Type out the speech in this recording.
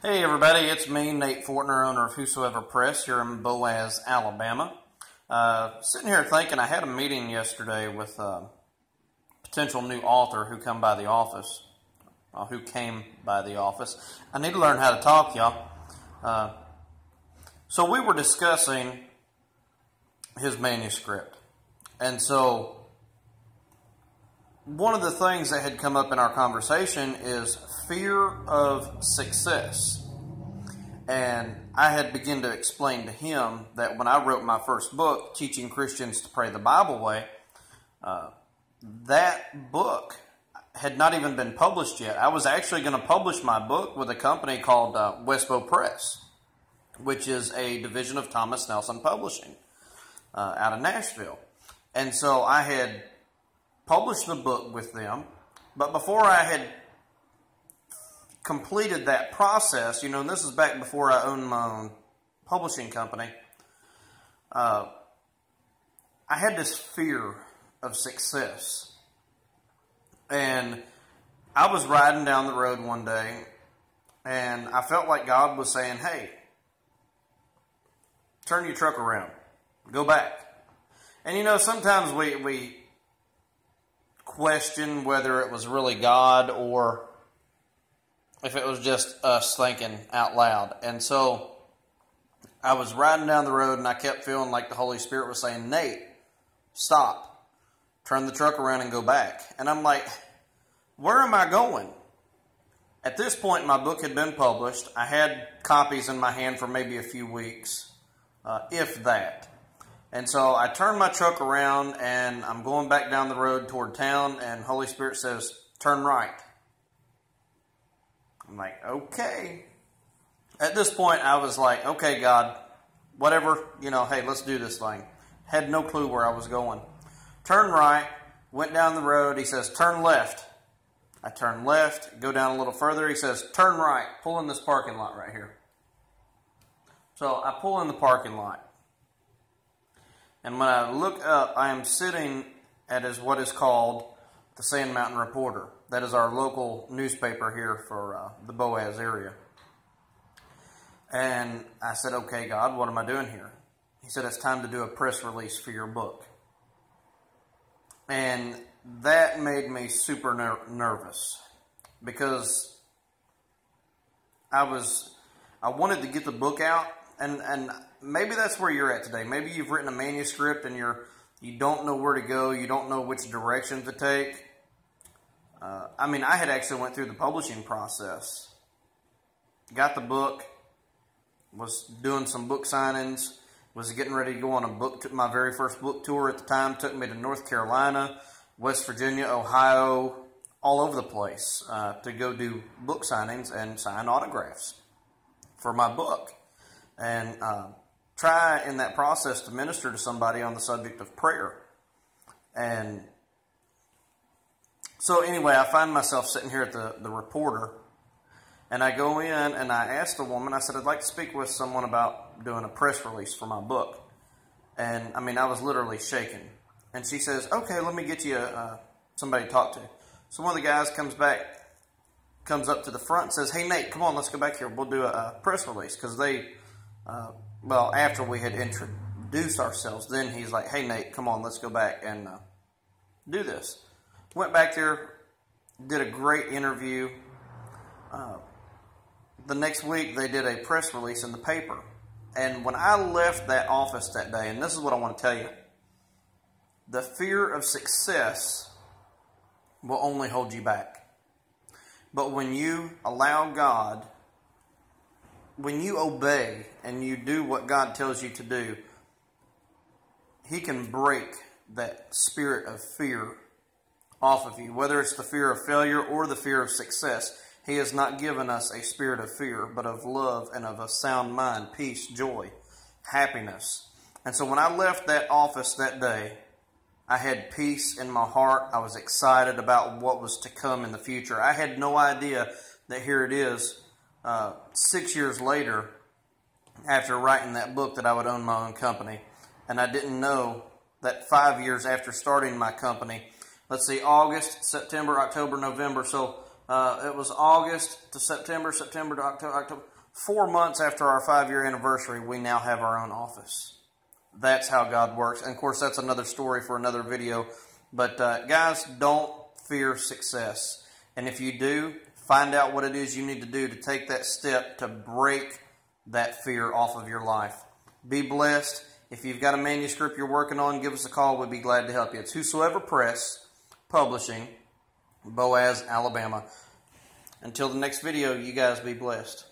Hey everybody, it's me, Nate Fortner, owner of Whosoever Press here in Boaz, Alabama. Sitting here thinking, I had a meeting yesterday with a potential new author who came by the office. I need to learn how to talk, y'all. So we were discussing his manuscript. And so one of the things that had come up in our conversation is fear of success. And I had begun to explain to him that when I wrote my first book, Teaching Christians to Pray the Bible Way, that book had not even been published yet. I was actually going to publish my book with a company called Westbow Press, which is a division of Thomas Nelson Publishing out of Nashville. And so I had published the book with them, but before I had completed that process, and this is back before I owned my own publishing company, I had this fear of success. And I was riding down the road one day, and I felt like God was saying, hey, turn your truck around, go back. And sometimes we question whether it was really God or if it was just us thinking out loud. And so I was riding down the road and I kept feeling like the Holy Spirit was saying, Nate, stop, turn the truck around and go back. And I'm like, where am I going? At this point, my book had been published. I had copies in my hand for maybe a few weeks, if that. And so I turned my truck around and I'm going back down the road toward town, and Holy Spirit says, turn right. I'm like, okay. At this point, I was like, okay, God, whatever, hey, let's do this thing. Had no clue where I was going. Turn right, went down the road. He says, turn left. I turn left, go down a little further. He says, turn right, pull in this parking lot right here. So I pull in the parking lot. And when I look up, I am sitting at what is called the Sand Mountain Reporter. That is our local newspaper here for the Boaz area. And I said, okay, God, what am I doing here? He said, it's time to do a press release for your book. And that made me super nervous because I wanted to get the book out, and maybe that's where you're at today. Maybe you've written a manuscript and you don't know where to go, you don't know which direction to take. I had actually went through the publishing process, got the book, was doing some book signings, was getting ready to go on my very first book tour at the time. Took me to North Carolina, West Virginia, Ohio, all over the place to go do book signings and sign autographs for my book. And try in that process to minister to somebody on the subject of prayer. And so anyway, I find myself sitting here at the Reporter, and I go in and I asked the woman, I said, I'd like to speak with someone about doing a press release for my book. And I was literally shaking. And she says, okay, let me get you somebody to talk to. So one of the guys comes up to the front and says, hey Nate, come on, let's go back here. We'll do a press release. Because after we had introduced ourselves, then he's like, hey Nate, come on, let's go back and do this. Went back there, did a great interview. The next week, they did a press release in the paper. And when I left that office that day, and this is what I want to tell you, the fear of success will only hold you back. But when you allow God, when you obey and you do what God tells you to do, He can break that spirit of fear off of you, whether it's the fear of failure or the fear of success. He has not given us a spirit of fear, but of love and of a sound mind, peace, joy, happiness. And so when I left that office that day, I had peace in my heart. I was excited about what was to come in the future. I had no idea that here it is, 6 years later, after writing that book, that I would own my own company. And I didn't know that 5 years after starting my company, let's see, August, September, October, November. So it was August to September, September to October. 4 months after our 5-year anniversary, we now have our own office. That's how God works. And of course, that's another story for another video. But guys, don't fear success. And if you do, find out what it is you need to do to take that step to break that fear off of your life. Be blessed. If you've got a manuscript you're working on, give us a call. We'd be glad to help you. It's Whosoever Press Publishing, Boaz, Alabama. Until the next video, you guys be blessed.